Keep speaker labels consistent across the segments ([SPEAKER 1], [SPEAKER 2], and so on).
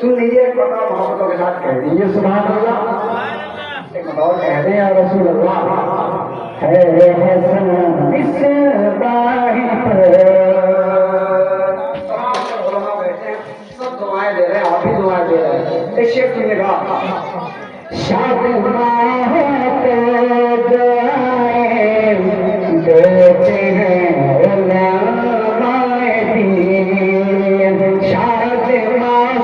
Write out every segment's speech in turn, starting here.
[SPEAKER 1] सुन लीजिए एक बता मोहब्बतों के साथ कह दीजिए सुभान अल्लाह। एक और कहते हैं रसूल अल्लाह है हसन मिसबाही पर। सब दुआएं दे रहे हैं, आप भी दुआएं दे रहे हैं। एक शेर सुनिएगा। शाद होते दुआएं देते हैं उलमाए दीन। शाद होते दुआएं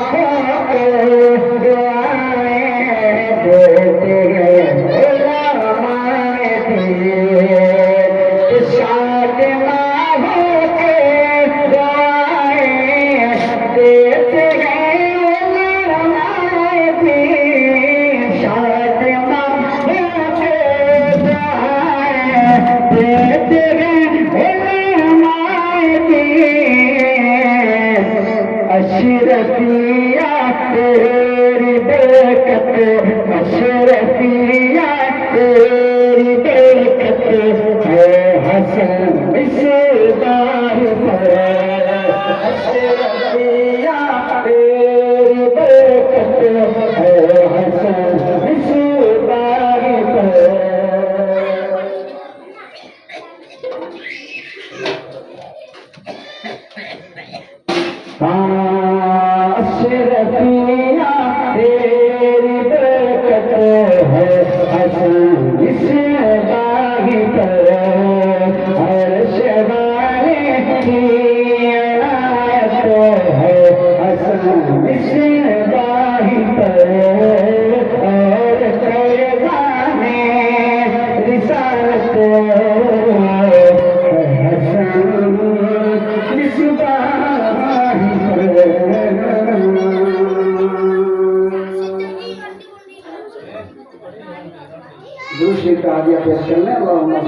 [SPEAKER 1] देते हैं उलमाए दीन। शाद होते दुआएं देते हैं उलमाए दीन। शाद होते दुआएं देते हैं उलमाए दीन। अशरफिया तेरी बरकत, अशरफिया तेरी बरकत है हसन मिसबाह पर। अशरफिया तेरी बरकत है हसन मिसबाह पर। अशरफिया तेरी बरकत है हसन मिसबाह पर। अर्श वाले की अनायत है हसन मिसबाह पर। और पैगामे रिसालत हसन मिसबाह दूसरी तालियां पेश करने वाला